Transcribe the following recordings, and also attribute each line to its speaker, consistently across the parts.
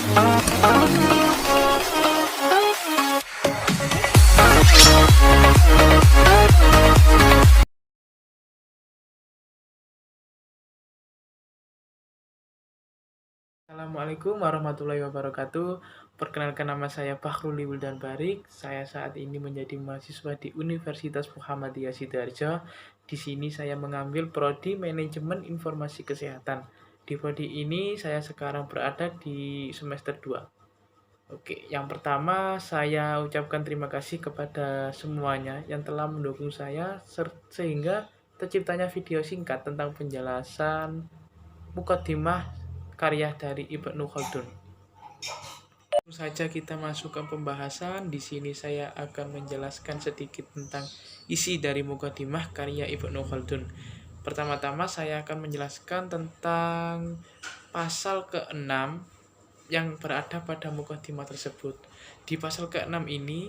Speaker 1: Assalamualaikum warahmatullahi wabarakatuh. Perkenalkan, nama saya Fakhruli Wildan Barik. Saya saat ini menjadi mahasiswa di Universitas Muhammadiyah Sidoarjo. Di sini saya mengambil prodi Manajemen Informasi Kesehatan. Di prodi ini saya sekarang berada di semester 2. Oke, yang pertama saya ucapkan terima kasih kepada semuanya yang telah mendukung saya sehingga terciptanya video singkat tentang penjelasan Muqaddimah karya dari Ibnu Khaldun. Langsung saja kita masuk ke pembahasan. Di sini saya akan menjelaskan sedikit tentang isi dari Muqaddimah karya Ibnu Khaldun. Pertama-tama saya akan menjelaskan tentang pasal ke-6 yang berada pada Muqaddimah tersebut. Di pasal ke-6 ini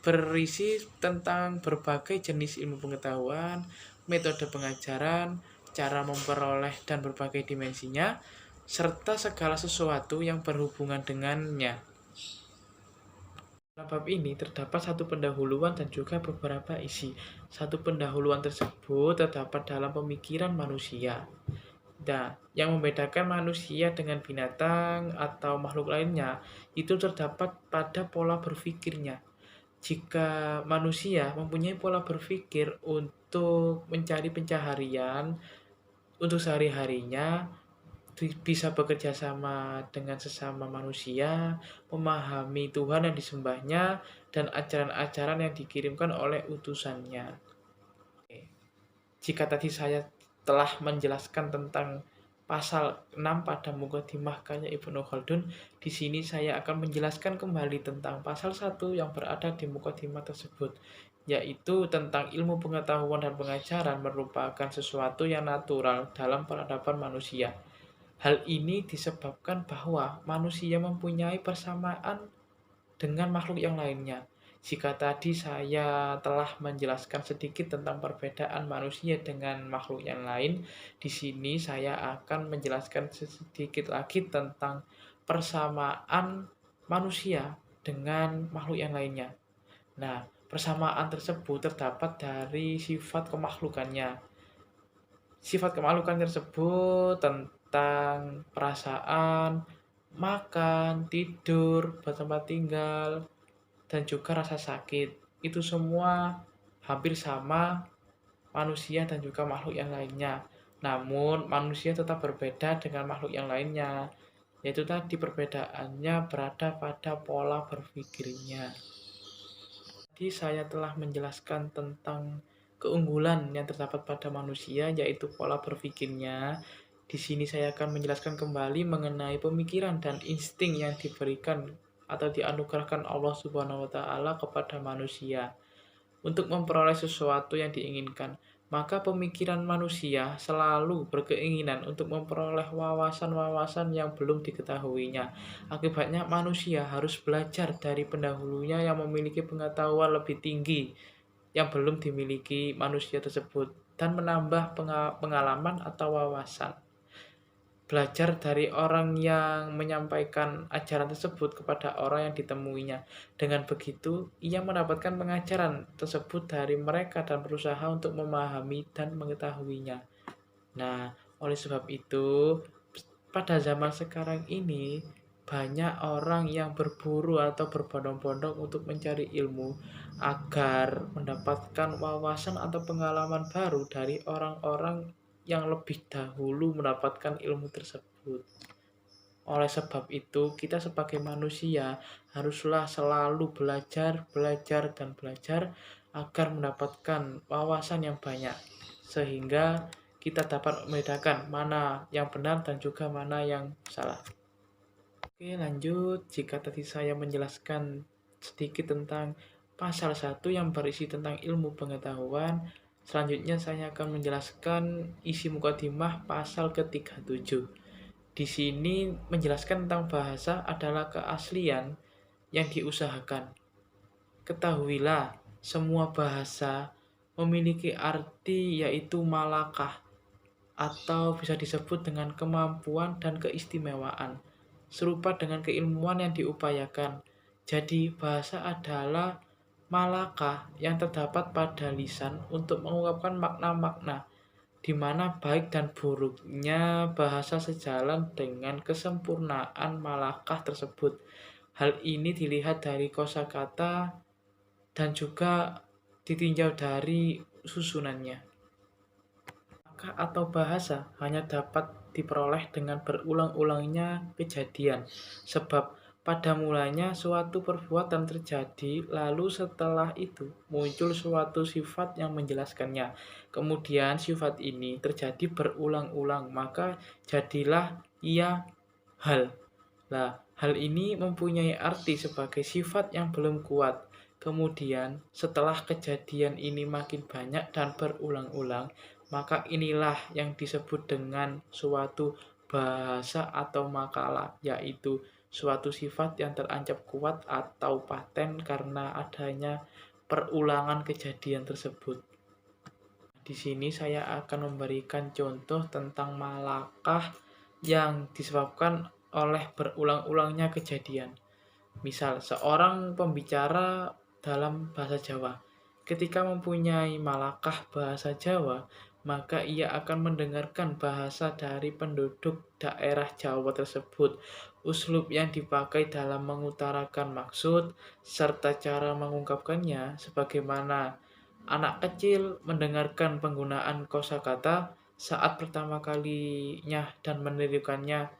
Speaker 1: berisi tentang berbagai jenis ilmu pengetahuan, metode pengajaran, cara memperoleh dan berbagai dimensinya, serta segala sesuatu yang berhubungan dengannya. Dalam bab ini terdapat satu pendahuluan dan juga beberapa isi. Satu pendahuluan tersebut terdapat dalam pemikiran manusia. Nah, yang membedakan manusia dengan binatang atau makhluk lainnya itu terdapat pada pola berpikirnya. Jika manusia mempunyai pola berpikir untuk mencari pencaharian untuk sehari-harinya, bisa bekerja sama dengan sesama manusia, memahami Tuhan yang disembahnya, dan ajaran-ajaran yang dikirimkan oleh utusannya. Jika tadi saya telah menjelaskan tentang pasal 6 pada Muqaddimah karya Ibnu Khaldun, di sini saya akan menjelaskan kembali tentang pasal 1 yang berada di Muqaddimah tersebut, yaitu tentang ilmu pengetahuan dan pengajaran merupakan sesuatu yang natural dalam peradaban manusia. Hal ini disebabkan bahwa manusia mempunyai persamaan dengan makhluk yang lainnya. Jika tadi saya telah menjelaskan sedikit tentang perbedaan manusia dengan makhluk yang lain, di sini saya akan menjelaskan sedikit lagi tentang persamaan manusia dengan makhluk yang lainnya. Nah, persamaan tersebut terdapat dari sifat kemakhlukannya. Sifat kemakhlukan tersebut tentang perasaan, makan, tidur, bertempat tinggal, dan juga rasa sakit. Itu semua hampir sama manusia dan juga makhluk yang lainnya. Namun, manusia tetap berbeda dengan makhluk yang lainnya, yaitu tadi perbedaannya berada pada pola berpikirnya. Tadi saya telah menjelaskan tentang keunggulan yang terdapat pada manusia, yaitu pola berpikirnya. Di sini saya akan menjelaskan kembali mengenai pemikiran dan insting yang diberikan atau dianugerahkan Allah Subhanahu wa taala kepada manusia untuk memperoleh sesuatu yang diinginkan. Maka pemikiran manusia selalu berkeinginan untuk memperoleh wawasan-wawasan yang belum diketahuinya. Akibatnya manusia harus belajar dari pendahulunya yang memiliki pengetahuan lebih tinggi yang belum dimiliki manusia tersebut dan menambah pengalaman atau wawasan. Belajar dari orang yang menyampaikan ajaran tersebut kepada orang yang ditemuinya. Dengan begitu, ia mendapatkan pengajaran tersebut dari mereka dan berusaha untuk memahami dan mengetahuinya. Nah, oleh sebab itu, pada zaman sekarang ini, banyak orang yang berburu atau berbondong-bondong untuk mencari ilmu agar mendapatkan wawasan atau pengalaman baru dari orang-orang yang lebih dahulu mendapatkan ilmu tersebut. Oleh sebab itu, kita sebagai manusia haruslah selalu belajar, dan belajar agar mendapatkan wawasan yang banyak, sehingga kita dapat membedakan mana yang benar dan juga mana yang salah. Oke, lanjut. Jika tadi saya menjelaskan sedikit tentang pasal 1 yang berisi tentang ilmu pengetahuan, selanjutnya saya akan menjelaskan isi Muqaddimah pasal ke-37. Di sini menjelaskan tentang bahasa adalah keaslian yang diusahakan. Ketahuilah, semua bahasa memiliki arti yaitu malakah, atau bisa disebut dengan kemampuan dan keistimewaan. serupa dengan keilmuan yang diupayakan. Jadi, bahasa adalah malakah yang terdapat pada lisan untuk mengungkapkan makna-makna, di mana baik dan buruknya bahasa sejalan dengan kesempurnaan malakah tersebut. Hal ini dilihat dari kosakata dan juga ditinjau dari susunannya. Kata atau bahasa hanya dapat diperoleh dengan berulang-ulangnya kejadian, sebab pada mulanya suatu perbuatan terjadi, lalu setelah itu muncul suatu sifat yang menjelaskannya. Kemudian sifat ini terjadi berulang-ulang, maka jadilah ia hal. Nah, hal ini mempunyai arti sebagai sifat yang belum kuat. Kemudian, setelah kejadian ini makin banyak dan berulang-ulang, maka inilah yang disebut dengan suatu bahasa atau makalah, yaitu suatu sifat yang terancap kuat atau paten karena adanya perulangan kejadian tersebut. Di sini saya akan memberikan contoh tentang malakah yang disebabkan oleh berulang-ulangnya kejadian. Misal, seorang pembicara dalam bahasa Jawa, ketika mempunyai malakah bahasa Jawa, maka ia akan mendengarkan bahasa dari penduduk daerah Jawa tersebut, uslub yang dipakai dalam mengutarakan maksud, serta cara mengungkapkannya, sebagaimana anak kecil mendengarkan penggunaan kosakata saat pertama kalinya dan menirukannya.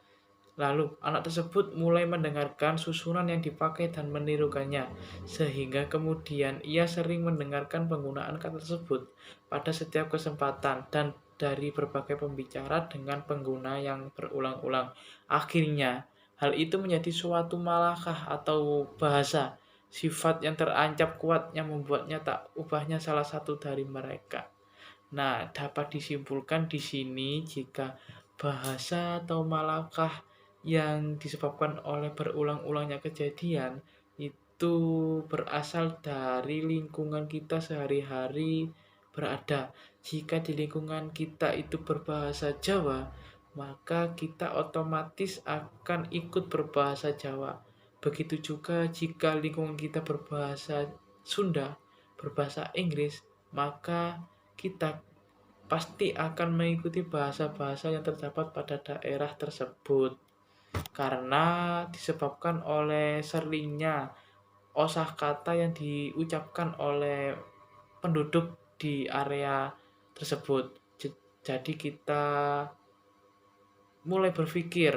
Speaker 1: Lalu, anak tersebut mulai mendengarkan susunan yang dipakai dan menirukannya, sehingga kemudian ia sering mendengarkan penggunaan kata tersebut pada setiap kesempatan dan dari berbagai pembicara dengan pengguna yang berulang-ulang. Akhirnya, hal itu menjadi suatu malakah atau bahasa, sifat yang terancap kuat yang membuatnya tak ubahnya salah satu dari mereka. Nah, dapat disimpulkan di sini jika bahasa atau malakah yang disebabkan oleh berulang-ulangnya kejadian itu berasal dari lingkungan kita sehari-hari berada. Jika di lingkungan kita itu berbahasa Jawa, maka kita otomatis akan ikut berbahasa Jawa. Begitu juga jika lingkungan kita berbahasa Sunda, berbahasa Inggris, maka kita pasti akan mengikuti bahasa-bahasa yang terdapat pada daerah tersebut karena disebabkan oleh seringnya kosakata yang diucapkan oleh penduduk di area tersebut. Jadi kita mulai berpikir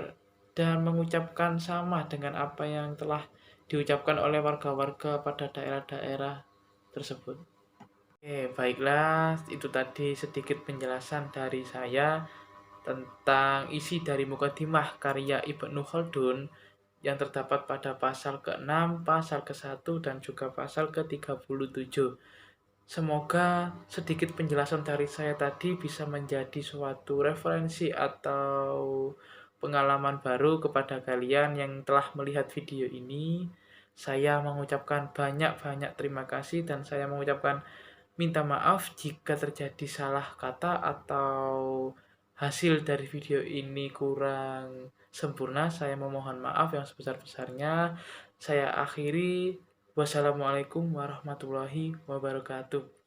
Speaker 1: dan mengucapkan sama dengan apa yang telah diucapkan oleh warga-warga pada daerah-daerah tersebut. Oke, baiklah, itu tadi sedikit penjelasan dari saya tentang isi dari Mukadimah karya Ibnu Khaldun yang terdapat pada pasal ke-6, pasal ke-1, dan juga pasal ke-37. Semoga sedikit penjelasan dari saya tadi bisa menjadi suatu referensi atau pengalaman baru kepada kalian yang telah melihat video ini. Saya mengucapkan banyak-banyak terima kasih dan saya mengucapkan minta maaf jika terjadi salah kata atau hasil dari video ini kurang sempurna. Saya memohon maaf yang sebesar-besarnya. Saya akhiri. Wassalamualaikum warahmatullahi wabarakatuh.